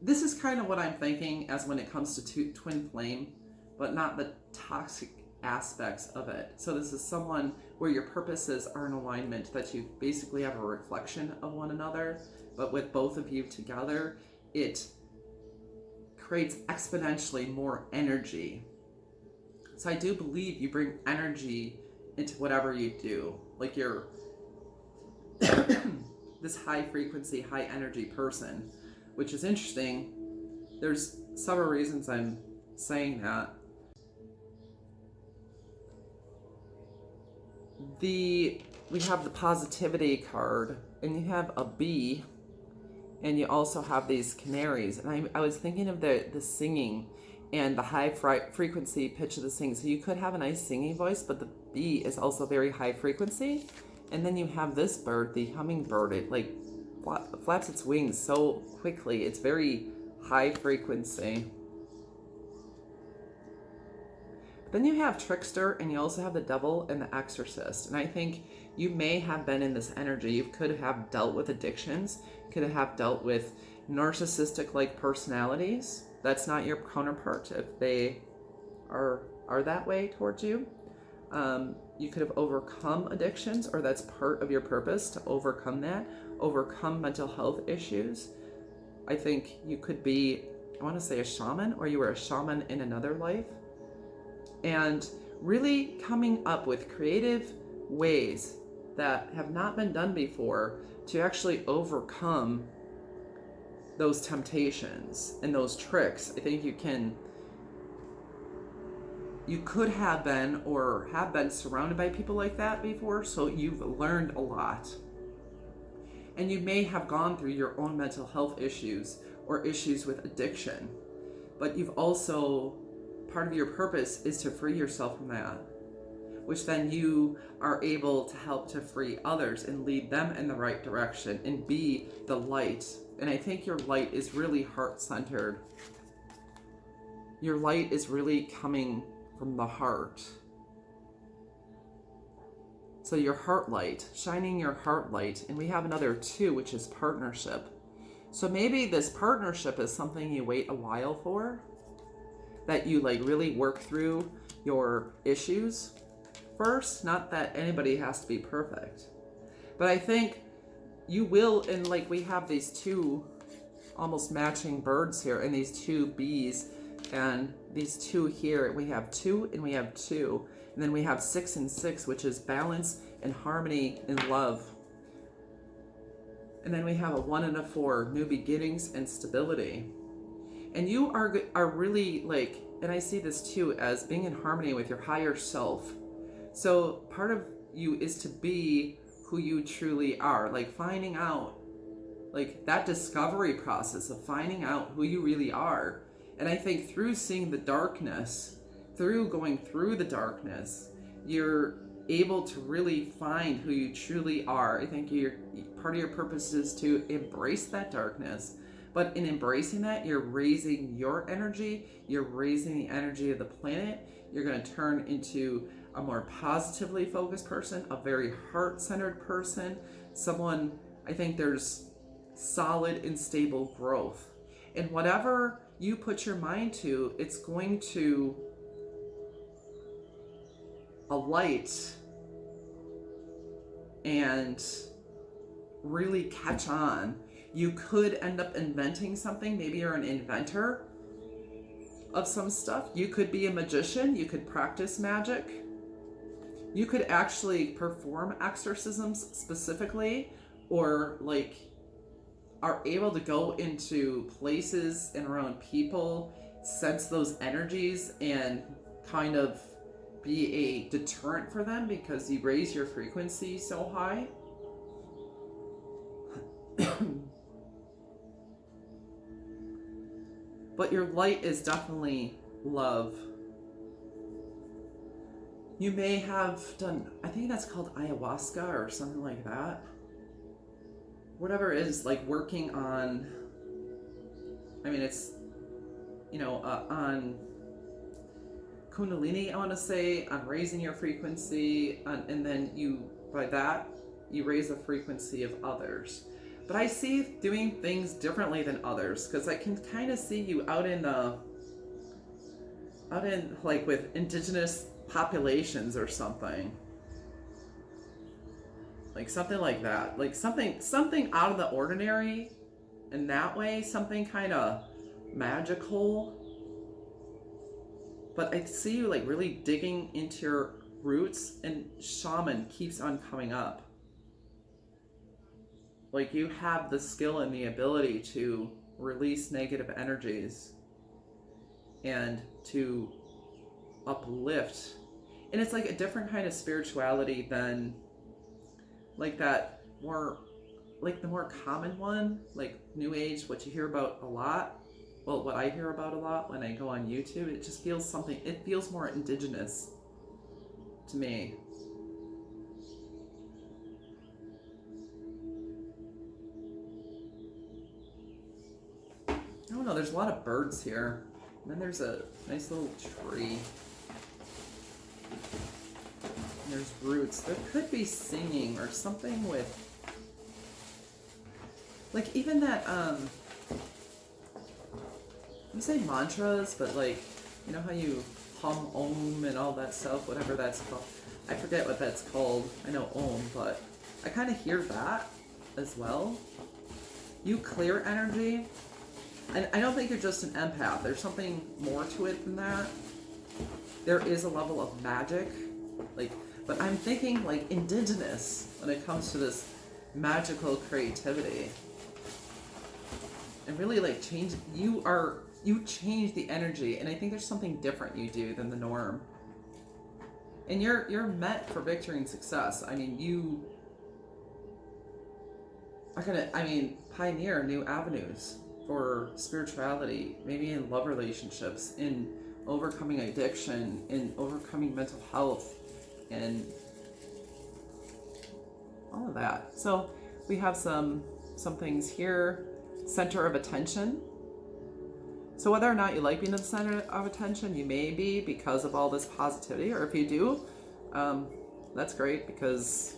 this is kind of what I'm thinking as when it comes to twin flame, but not the toxic aspects of it. So this is someone where your purposes are in alignment, that you basically have a reflection of one another, but with both of you together, it creates exponentially more energy. So I do believe you bring energy into whatever you do. Like you're this high frequency, high energy person, which is interesting. There's several reasons I'm saying that. We have the Positivity card, and you have a bee, And you also have these canaries. And I was thinking of the singing and the high frequency pitch of the singing. So you could have a nice singing voice, but the bee is also very high frequency. And then you have this bird, the hummingbird. It like flaps its wings so quickly. It's very high frequency. Then you have trickster, and you also have the devil and the exorcist. And I think you may have been in this energy. You could have dealt with addictions, could have dealt with narcissistic like personalities. That's not your counterpart if they are that way towards you. You could have overcome addictions, or that's part of your purpose to overcome that, overcome mental health issues. I think you could be, I want to say, a shaman, or you were a shaman in another life. And really coming up with creative ways that have not been done before to actually overcome those temptations and those tricks. I think you could have been or have been surrounded by people like that before, so you've learned a lot. And you may have gone through your own mental health issues or issues with addiction, but you've also, part of your purpose is to free yourself from that, which then you are able to help to free others and lead them in the right direction and be the light. And I think your light is really heart-centered. Your light is really coming from the heart. So your heart light, shining your heart light. And we have another 2, which is partnership. So maybe this partnership is something you wait a while for, that you like really work through your issues first. Not that anybody has to be perfect, but I think you will. And like we have these 2 almost matching birds here, and these 2 bees, and these 2 here. We have 2 and we have 2, and then we have 6 and 6, which is balance and harmony and love. And then we have a 1 and a 4, new beginnings and stability. And you are really like, and I see this too as being in harmony with your higher self. So part of you is to be who you truly are, like finding out, like that discovery process of finding out who you really are. And I think through seeing the darkness, through going through the darkness, you're able to really find who you truly are. I think part of your purpose is to embrace that darkness. But in embracing that, you're raising your energy, you're raising the energy of the planet. You're going to turn into a more positively focused person, a very heart-centered person, someone, I think there's solid and stable growth. And whatever you put your mind to, it's going to alight and really catch on. You could end up inventing something. Maybe you're an inventor of some stuff. You could be a magician. You could practice magic. You could actually perform exorcisms specifically, or like are able to go into places and around people, sense those energies, and kind of be a deterrent for them because you raise your frequency so high. But your light is definitely love. You may have done, I think that's called ayahuasca or something like that. Whatever it is, like working on, I mean, it's, on Kundalini, I want to say, on raising your frequency, and then by that, you raise the frequency of others. But I see doing things differently than others, because I can kind of see you out in like with indigenous populations or something. Like something like that. Like something out of the ordinary in that way, something kind of magical. But I see you like really digging into your roots, and shaman keeps on coming up. Like you have the skill and the ability to release negative energies and to uplift. And it's like a different kind of spirituality than like that more like the more common one, like New Age, what you hear about a lot. Well, what I hear about a lot when I go on YouTube, it just feels something, it feels more indigenous to me. I don't know, there's a lot of birds here. And then there's a nice little tree. And there's roots. There could be singing or something with, like even that, you say mantras, but like, you know how you hum Om and all that stuff, whatever that's called. I forget what that's called. I know Om, but I kind of hear that as well. You clear energy. And I don't think you're just an empath. There's something more to it than that. There is a level of magic, like, but I'm thinking like indigenous when it comes to this magical creativity. And really like change, you change the energy, and I think there's something different you do than the norm. And you're meant for victory and success. I mean, you are gonna, pioneer new avenues for spirituality, maybe in love relationships, in overcoming addiction, in overcoming mental health, and all of that. So we have some things here. Center of attention. So whether or not you like being the center of attention, you may be because of all this positivity, or if you do, that's great, because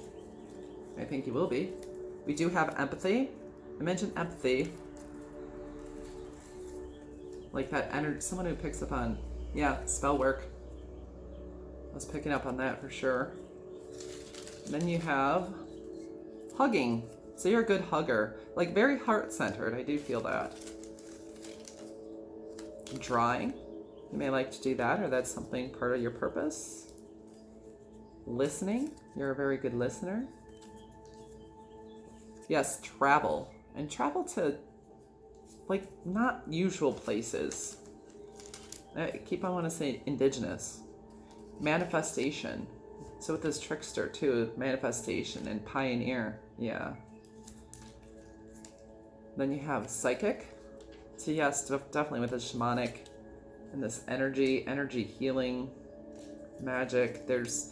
I think you will be. We do have empathy. I mentioned empathy. Like that energy, someone who picks up on, spell work. I was picking up on that for sure. And then you have hugging. So you're a good hugger, like very heart-centered. I do feel that. Drawing. You may like to do that, or that's something part of your purpose. Listening. You're a very good listener. Yes, travel. And travel to like not usual places. I want to say indigenous. Manifestation. So with this trickster too, manifestation and pioneer. Yeah. Then you have psychic. So yes, definitely with this shamanic and this energy healing, magic. There's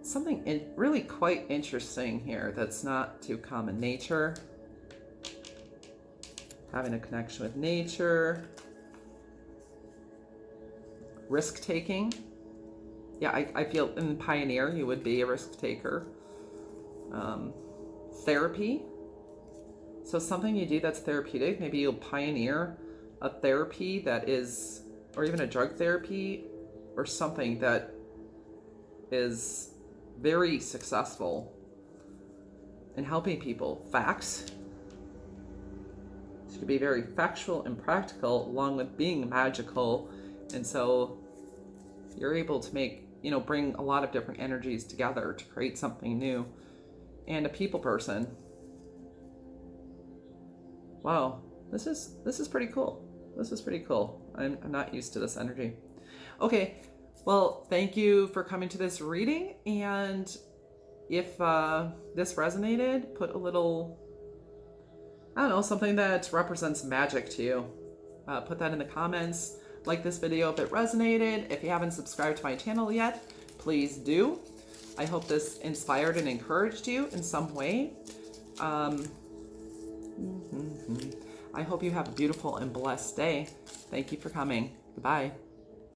something really quite interesting here that's not too common. Nature. Having a connection with nature. Risk taking. Yeah, I feel in pioneer you would be a risk taker. Therapy. So something you do that's therapeutic. Maybe you'll pioneer a therapy that is, or even a drug therapy, or something that is very successful in helping people. Facts. It should be very factual and practical, along with being magical. And so you're able to make, bring a lot of different energies together to create something new. And a people person. Wow, this is pretty cool. This is pretty cool. I'm not used to this energy. Okay, well, thank you for coming to this reading. And if this resonated, put a little, I don't know, something that represents magic to you. Put that in the comments. Like this video if it resonated. If you haven't subscribed to my channel yet, please do. I hope this inspired and encouraged you in some way. I hope you have a beautiful and blessed day. Thank you for coming. Goodbye.